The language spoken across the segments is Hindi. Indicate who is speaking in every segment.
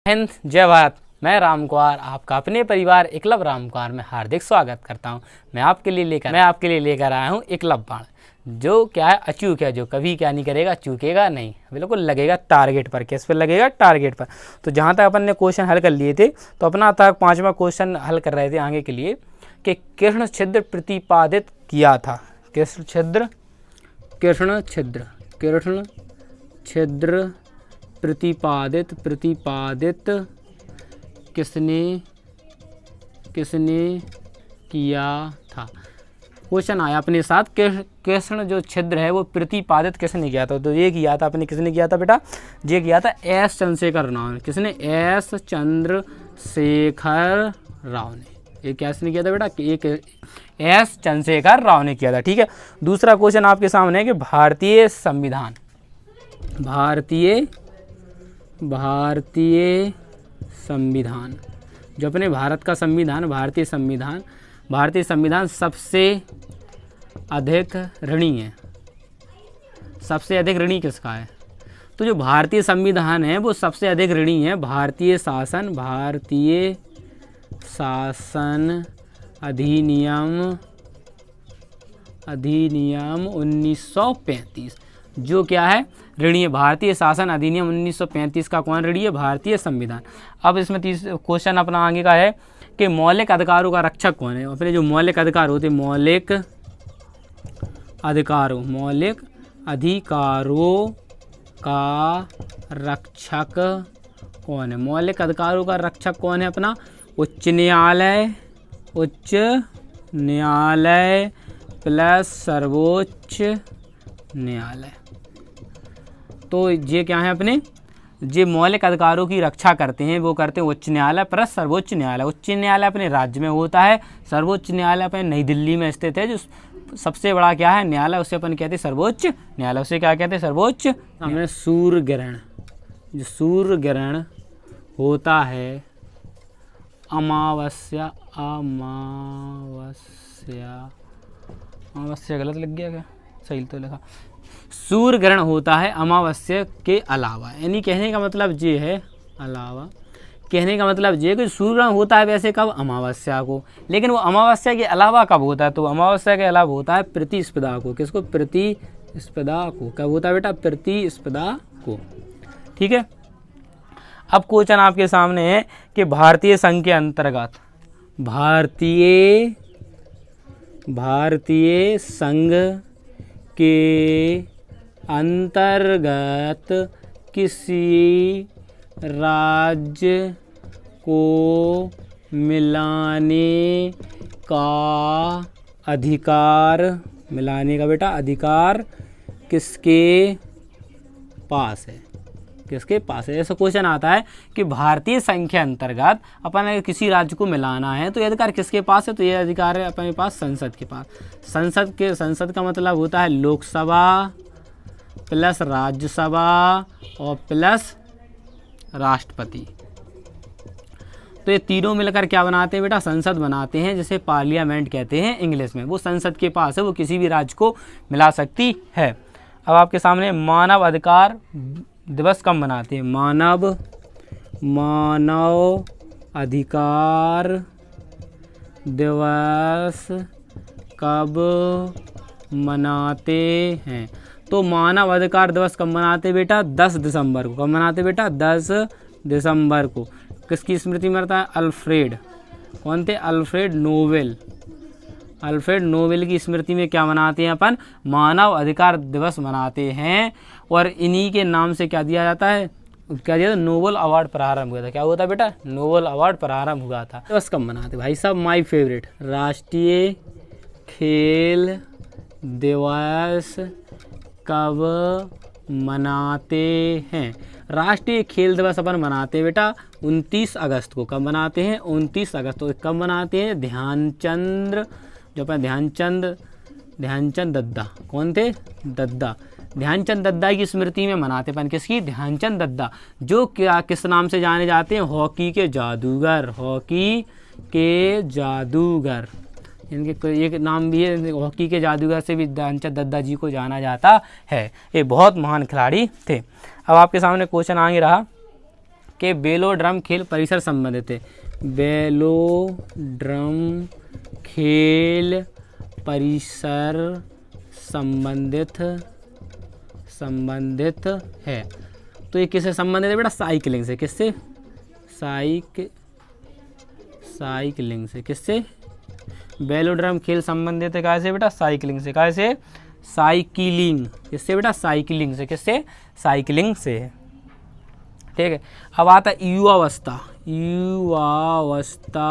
Speaker 1: हिंद, जय भारत। मैं राम कुमार आपका अपने परिवार एकलव्य राम कुमार में हार्दिक स्वागत करता हूं। मैं आपके लिए लेकर आया हूं एकलव्य बाण, जो क्या है अचूक है, जो कभी क्या नहीं करेगा, चूकेगा नहीं, बिल्कुल लगेगा टारगेट पर। किस पर लगेगा? टारगेट पर। तो जहां तक अपन ने क्वेश्चन हल कर लिए थे, तो अपना तक 5वां क्वेश्चन हल कर रहे थे आगे के लिए कि कृष्ण छिद्र प्रतिपादित किया था। कृष्ण छिद्र प्रतिपादित किसने किया था। क्वेश्चन आया अपने साथ, कृष्ण जो छिद्र है वो प्रतिपादित किसने किया था। तो ये किया था अपने, किसने किया था बेटा? ये किया था एस चंद्रशेखर राव ने। किसने? एस चंद्रशेखर राव ने। ये किसने किया था बेटा? एक एस चंद्रशेखर राव ने किया था। ठीक है। दूसरा क्वेश्चन आपके सामने है कि भारतीय संविधान, जो अपने भारत का संविधान, भारतीय संविधान सबसे अधिक ऋणी है। सबसे अधिक ऋणी किसका है? तो जो भारतीय संविधान है वो सबसे अधिक ऋणी है भारतीय शासन अधिनियम 1935, जो क्या है? ऋणी है। भारतीय शासन अधिनियम 1935 का कौन ऋणी है? भारतीय संविधान। अब इसमें क्वेश्चन अपना आगे का है कि मौलिक अधिकारों का रक्षक कौन है। अपने जो मौलिक अधिकार होते हैं, मौलिक अधिकारों का रक्षक कौन है? मौलिक अधिकारों का रक्षक कौन है अपना? उच्च न्यायालय प्लस सर्वोच्च न्यायालय। तो ये क्या है अपने? ये मौलिक अधिकारों की रक्षा करते हैं, वो करते हैं उच्च न्यायालय प्लस सर्वोच्च न्यायालय। उच्च न्यायालय अपने राज्य में होता है, सर्वोच्च न्यायालय अपने नई दिल्ली में स्थित है। जो सबसे बड़ा क्या है न्यायालय, उसे अपन कहते हैं सर्वोच्च न्यायालय। उसे क्या कहते हैं? सर्वोच्च। हमने सूर्य ग्रहण, जो सूर्य ग्रहण होता है अमावस्या गलत लग गया क्या? सही तो लिखा। सूर्य ग्रहण होता है अमावस्या के अलावा। यानी कहने का मतलब ये है कि सूर्य ग्रहण होता है वैसे कब? अमावस्या को। लेकिन वो अमावस्या के अलावा कब होता है? तो अमावस्या के अलावा होता है प्रतिस्पदा को। किसको? प्रतिस्पदा को। कब होता है बेटा? प्रतिस्पदा को। ठीक है। अब क्वेश्चन आपके सामने है कि भारतीय संघ के अंतर्गत किसी राज्य को मिलाने का अधिकार किसके पास है? ऐसा क्वेश्चन आता है कि भारतीय संघ के अंतर्गत अपन अगर किसी राज्य को मिलाना है तो ये अधिकार किसके पास है? तो ये अधिकार है अपने पास संसद के पास। संसद का मतलब होता है लोकसभा प्लस राज्यसभा और प्लस राष्ट्रपति। तो ये तीनों मिलकर क्या बनाते हैं बेटा? संसद बनाते हैं, जिसे पार्लियामेंट कहते हैं इंग्लिश में। वो संसद के पास है, वो किसी भी राज्य को मिला सकती है। अब आपके सामने मानव अधिकार दिवस कब मनाते हैं? मानव अधिकार दिवस कब मनाते हैं? तो मानव अधिकार दिवस कब मनाते बेटा? 10 दिसंबर को। कब मनाते बेटा? 10 दिसंबर को। किसकी स्मृति में रहता है? अल्फ्रेड। कौन थे? अल्फ्रेड नोबेल की स्मृति में क्या मनाते हैं अपन? मानव अधिकार दिवस मनाते हैं। और इन्हीं के नाम से क्या दिया जाता है? नोबेल अवार्ड प्रारंभ हुआ था। क्या हुआ था बेटा? नोबेल अवार्ड प्रारंभ हुआ था। दिवस कब मनाते भाई साहब? माय फेवरेट, राष्ट्रीय खेल दिवस कब मनाते हैं? राष्ट्रीय खेल दिवस अपन मनाते हैं बेटा 29 अगस्त को। कब मनाते हैं? 29 अगस्त को। कब मनाते हैं? ध्यानचंद दद्दा। कौन थे? दद्दा। ध्यानचंद दद्दा की स्मृति में मनाते हैं। किसकी? ध्यानचंद दद्दा, जो क्या किस नाम से जाने जाते हैं? हॉकी के जादूगर। इनके एक नाम भी है, हॉकी के जादूगर से भी ध्यानचंद दद्दा जी को जाना जाता है। ये बहुत महान खिलाड़ी थे। अब आपके सामने क्वेश्चन आगे रहा के बेलोड्रम खेल परिसर संबंधित है। बेलोड्रम खेल परिसर संबंधित है। तो ये किससे संबंधित है बेटा? साइकिलिंग से। किससे? साइकिलिंग से। किससे? बेलोड्रम खेल संबंधित है कैसे बेटा? साइकिलिंग से। कैसे? साइकिलिंग। किससे बेटा? साइकिलिंग से। किससे? साइकिलिंग से। ठीक है। अब आता है युवावस्था। युवावस्था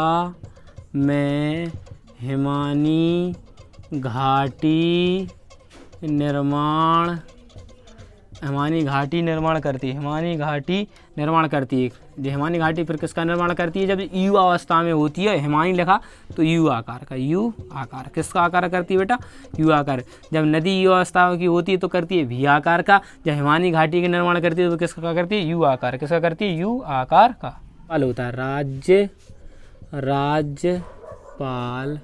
Speaker 1: में हिमानी घाटी निर्माण करती है। हिमानी घाटी निर्माण करती है। जो हिमानी घाटी फिर किसका निर्माण करती है? जब युवा अवस्था में होती है, हिमानी लिखा तो यू आकार का, यू आकार। किसका आकार करती है बेटा? यू आकार। जब नदी युवा अवस्था की होती है तो करती है भी आकार का। जब हिमानी घाटी का निर्माण करती है तो किसका करती है? यू आकार। किसका करती है? यू आकार का। पाल होता है राज्यपाल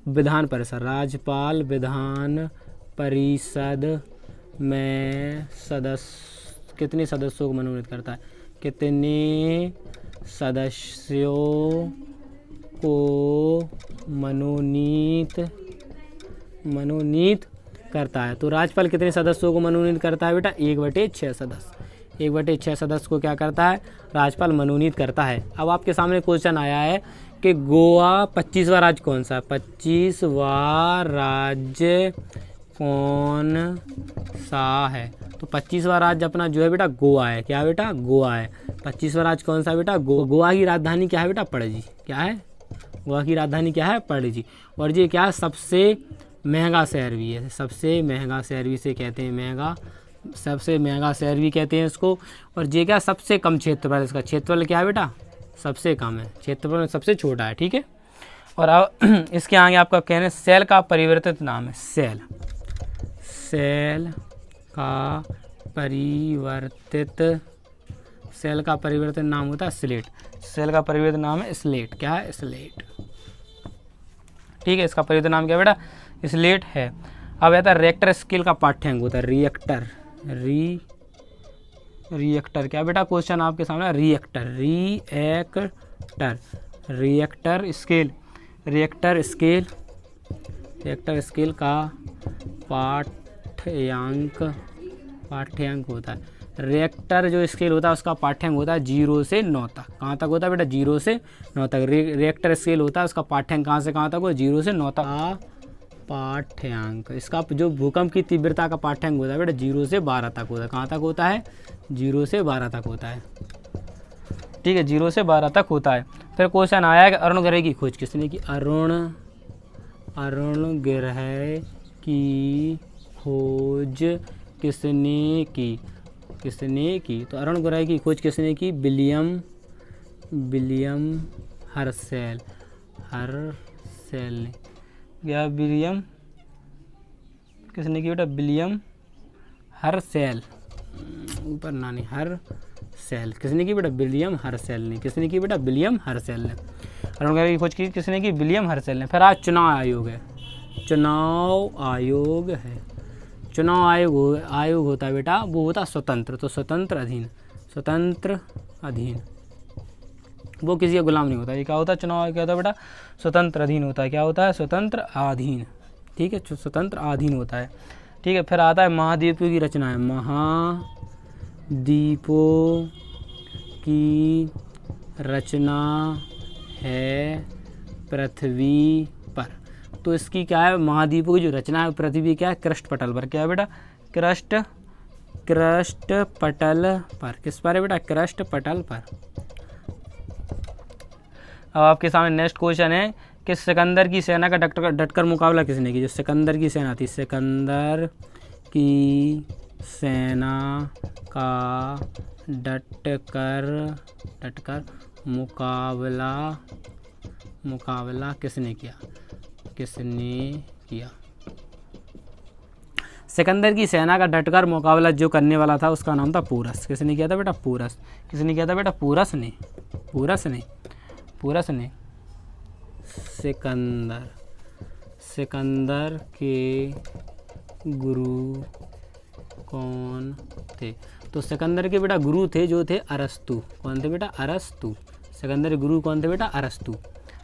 Speaker 1: विधान परिषद। राज्यपाल विधान परिषद में कितने सदस्यों को मनोनीत करता है? कितने सदस्यों को मनोनीत करता है? तो राज्यपाल कितने सदस्यों को मनोनीत करता है बेटा? 1/6 सदस्य। 1/6 सदस्य को क्या करता है? राज्यपाल मनोनीत करता है। अब आपके सामने क्वेश्चन आया है कि गोवा 25वां राज्य कौन सा? 25वां राज्य कौन सा है? तो 25वां राज्य अपना जो है बेटा गोवा है। क्या बेटा? गोवा है। 25वां राज्य कौन सा बेटा? गोवा की राजधानी क्या है बेटा? पणजी। क्या है? गोवा की राजधानी क्या है? पणजी। और ये क्या है? सबसे महंगा शहर भी है। सबसे महंगा शहर भी इसे कहते हैं। सबसे महंगा शहर भी कहते हैं इसको। और ये क्या? सबसे कम क्षेत्रफल। इसका क्षेत्रफल क्या है बेटा? सबसे कम है। क्षेत्रफल में सबसे छोटा है। ठीक है। और अब इसके आगे आपका कहना है सेल का परिवर्तित नाम है। सेल का परिवर्तित नाम होता है स्लेट। सेल का परिवर्तित नाम है स्लेट। क्या है? स्लेट। ठीक है। इसका परिवर्तित नाम क्या बेटा? स्लेट है। अब आता है रिएक्टर स्केल का पाठ्यांक होता है रिएक्टर। क्या बेटा? क्वेश्चन आपके सामने रिएक्टर स्केल का पाठ्यांक होता है। रिएक्टर जो स्केल होता है उसका पाठ्यांक होता है 0 से 9 तक। कहाँ तक होता है बेटा? 0 से 9 तक। रिएक्टर स्केल होता है उसका पाठ्यांक कहाँ से कहाँ तक हो? 0 से 9 तक पाठ्यांक। इसका जो भूकंप की तीव्रता का पाठ्यांक होता है बेटा 0 से 12 तक होता है। कहाँ तक होता है? 0 से 12 तक होता है। ठीक है। 0 से 12 तक होता है। फिर क्वेश्चन आया है कि अरुण ग्रह की खोज किसने की? अरुण ग्रह की खोज किसने की? तो अरुण ग्रह की खोज किसने की? विलियम हर्शेल ने। क्या विलियम किसने की बेटा? William Herschel. ऊपर नानी हर्शेल किसने की बेटा? विलियम हर्शेल ने। किसने की बेटा? विलियम हर्शेल ने। अरुण ग्रह की खोज की किसने की? विलियम हर्शेल ने। फिर आज चुनाव आयोग है। चुनाव आयोग होता है बेटा, वो होता स्वतंत्र। तो स्वतंत्र अधीन वो किसी का गुलाम नहीं होता। ये क्या होता है? चुनाव आयोग क्या होता है बेटा? स्वतंत्र अधीन होता है। क्या होता है? स्वतंत्र अधीन। ठीक है। स्वतंत्र अधीन होता है। ठीक है। फिर आता है महाद्वीपों की रचना है। महाद्वीपों की रचना है पृथ्वी पर। तो इसकी क्या है? महाद्वीपों की जो रचना है पृथ्वी क्या है? क्रस्ट पटल पर। क्या है बेटा? क्रस्ट पटल पर। किस पर है बेटा? क्रस्ट पटल पर। अब आपके सामने नेक्स्ट क्वेश्चन है कि सिकंदर की सेना का डटकर मुकाबला किसने की? जो सिकंदर की सेना थी, सिकंदर की सेना का डटकर मुकाबला किसने किया? सिकंदर की सेना का डटकर मुकाबला जो करने वाला था उसका नाम था पोरस। किसने किया था बेटा? पोरस। किसने किया था बेटा? पोरस ने। सिकंदर के गुरु कौन थे? तो तो सिकंदर के बेटा गुरु थे जो थे अरस्तु। कौन थे बेटा? अरस्तु। सिकंदर के गुरु कौन थे बेटा? अरस्तु।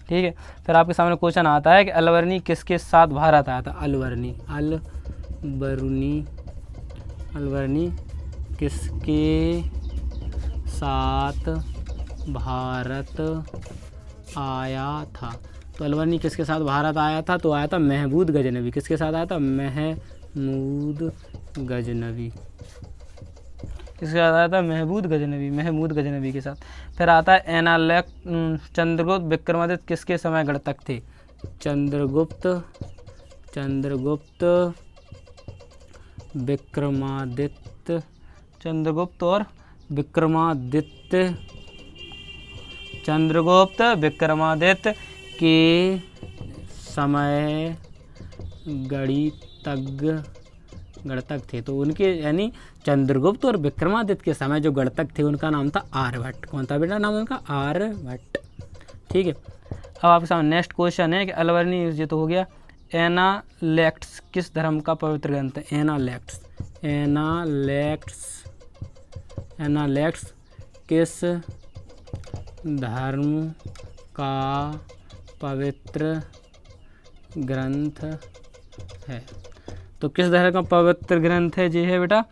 Speaker 1: ठीक है, फिर आपके सामने क्वेश्चन आता है कि अलबर्नी किसके साथ भारत आया था? अलबर्नी किसके साथ भारत आया था? तो अलबर्नी किसके साथ भारत आया था? तो आया था महमूद गजनवी। किसके साथ आया था? महमूद गजनवी। किसके साथ आया था? महमूद गजनवी के साथ। फिर आता है चंद्रगुप्त विक्रमादित्य किसके समय गणतक थे? चंद्रगुप्त विक्रमादित्य के समय गणतक थे। तो उनके यानी चंद्रगुप्त और विक्रमादित्य के समय जो गणतक थे उनका नाम था आर्यभट्ट। कौन था बेटा नाम उनका? आर्यभट्ट। ठीक है, अब आपके सामने नेक्स्ट क्वेश्चन है कि अलबर्नी ये तो हो गया। एनालेक्ट्स किस धर्म का पवित्र ग्रंथ है? एनालेक्ट्स किस धर्म का पवित्र ग्रंथ है? तो किस धर्म का पवित्र ग्रंथ है? जी है बेटा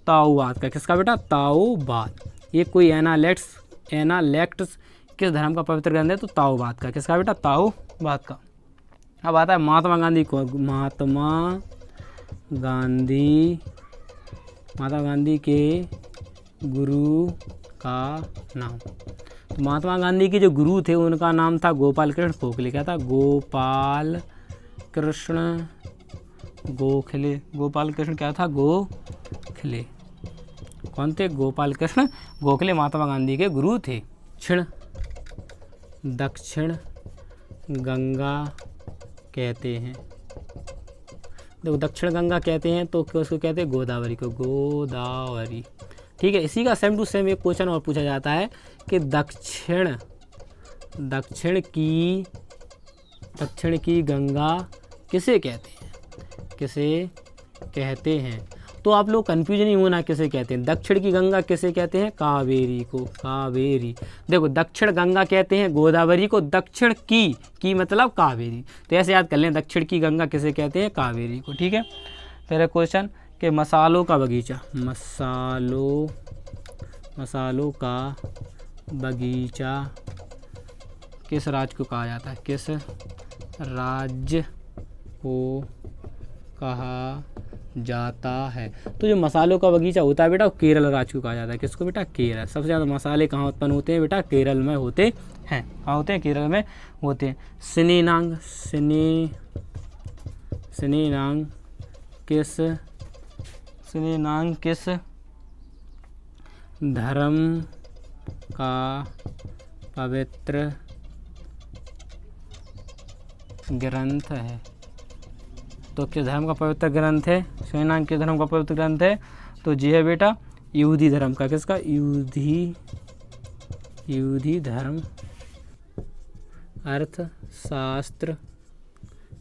Speaker 1: ताओवाद का। किसका बेटा? ताओवाद। ये कोई एनालेक्ट्स किस धर्म का पवित्र ग्रंथ है? तो ताओवाद का। किसका बेटा? ताओवाद का। अब आता है महात्मा गांधी के गुरु का नाम। तो महात्मा गांधी के जो गुरु थे उनका नाम था गोपाल कृष्ण गोखले। क्या था? गोपाल कृष्ण क्या था? गोखले। कौन थे? गोपाल कृष्ण गोखले महात्मा गांधी के गुरु थे। दक्षिण गंगा कहते हैं। देखो दक्षिण गंगा कहते हैं तो उसको कहते हैं गोदावरी को। गोदावरी। ठीक है, इसी का सेम टू सेम एक क्वेश्चन और पूछा जाता है कि दक्षिण की गंगा किसे कहते हैं? तो आप लोग कंफ्यूज नहीं होना किसे कहते हैं। दक्षिण की गंगा किसे कहते हैं? कावेरी को। कावेरी। देखो दक्षिण गंगा कहते हैं गोदावरी को, दक्षिण की मतलब कावेरी। तो ऐसे याद कर लें, दक्षिण की गंगा किसे कहते हैं? कावेरी को। ठीक है, फिर क्वेश्चन कि मसालों का बगीचा किस राज्य को कहा जाता है? किस राज्य को कहा जाता है? तो जो मसालों का बगीचा होता है बेटा वो केरल राज्य को कहा जाता है। किसको बेटा? केरल। सबसे ज़्यादा मसाले कहाँ उत्पन्न होते हैं बेटा? केरल में होते हैं। कहाँ होते हैं? केरल में होते हैं। सिनेनांग किस धर्म का पवित्र ग्रंथ है? तो किस धर्म का पवित्र ग्रंथ है? सिनेनांग किस धर्म का पवित्र ग्रंथ है? तो जी है बेटा यहूदी धर्म का। किसका? यहूदी धर्म। अर्थशास्त्र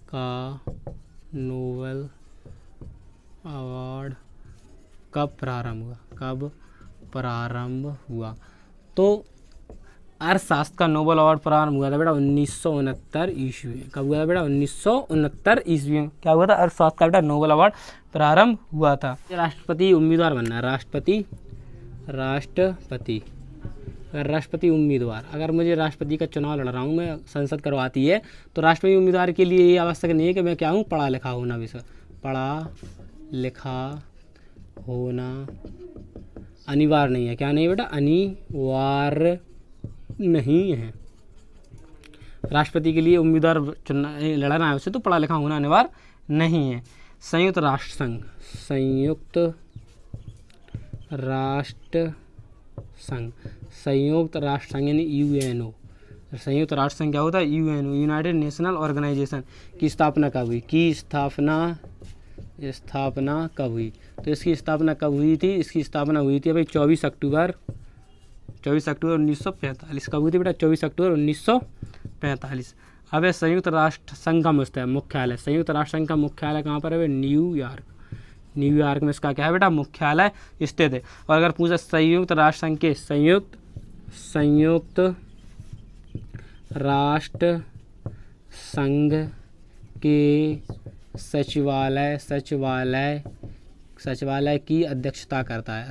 Speaker 1: का नोबेल अवार्ड कब प्रारंभ हुआ? तो अर्थशास्त्र का नोबेल अवार्ड प्रारंभ हुआ था बेटा 1969 ईस्वी में। कब हुआ था बेटा? 1969 ईस्वी में क्या हुआ था? अर्थशास्त्र का बेटा नोबेल अवार्ड प्रारंभ हुआ था। राष्ट्रपति उम्मीदवार बनना है। राष्ट्रपति उम्मीदवार, अगर मुझे राष्ट्रपति का चुनाव लड़ रहा हूँ, मैं संसद करवाती है, तो राष्ट्रपति उम्मीदवार के लिए ये आवश्यक नहीं है कि मैं क्या हूँ? पढ़ा लिखा होना। विषय पढ़ा लिखा होना अनिवार्य नहीं है। क्या नहीं बेटा? अनिवार्य नहीं है। राष्ट्रपति के लिए उम्मीदवार लड़ना है उसे तो पढ़ा लिखा होना अनिवार्य नहीं है। संयुक्त राष्ट्र संघ यानी यूएनओ। संयुक्त राष्ट्र संघ क्या होता है? यूएनओ, यूनाइटेड नेशनल ऑर्गेनाइजेशन की स्थापना कब हुई? स्थापना कब हुई? तो इसकी स्थापना कब हुई थी? इसकी स्थापना हुई थी भाई 24 अक्टूबर 1945। कब हुई थी बेटा? 24 अक्टूबर 1945। अब संयुक्त राष्ट्र संघ का मुख्यालय, संयुक्त राष्ट्र संघ का मुख्यालय कहाँ पर है? न्यूयॉर्क। न्यूयॉर्क में इसका क्या है बेटा, मुख्यालय स्थित है। और अगर पूछा संयुक्त राष्ट्र संघ के संयुक्त राष्ट्र संघ के सचिवालय की अध्यक्षता करता है,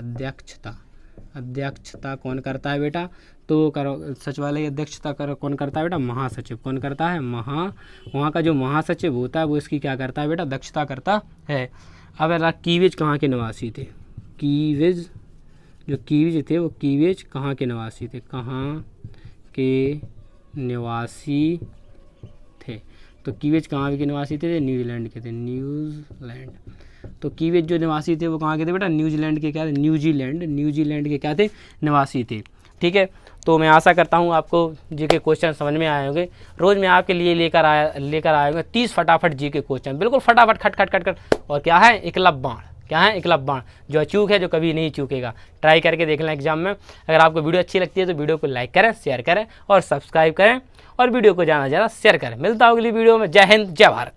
Speaker 1: अध्यक्षता कौन करता है बेटा, तो सचिवालय की अध्यक्षता कौन करता है बेटा, महासचिव। कौन करता है, वहाँ का जो महासचिव होता है वो इसकी क्या करता है बेटा, अध्यक्षता करता है। अब कीविज कहाँ के निवासी थे, कीविज थे वो कीविज कहाँ के निवासी थे, तो कीविज कहाँ के निवासी थे, न्यूजीलैंड के थे, न्यूजीलैंड। तो कीविज जो निवासी थे वो कहाँ के थे बेटा, न्यूजीलैंड के क्या थे, न्यूजीलैंड के क्या थे, निवासी थे। ठीक है, तो मैं आशा करता हूँ आपको जी के क्वेश्चन समझ में आए होंगे। रोज़ मैं आपके लिए लेकर आए होंगे 30 फटाफट जी के क्वेश्चन, बिल्कुल फटाफट खट। और क्या है, एकलव्य बाण, जो अचूक है, जो कभी नहीं चूकेगा। ट्राई करके देख लें एग्जाम में। अगर आपको वीडियो अच्छी लगती है तो वीडियो को लाइक करें, शेयर करें और सब्सक्राइब करें, और वीडियो को ज़्यादा से ज़्यादा शेयर करें। मिलता हूँ अगली वीडियो में। जय हिंद, जय भारत।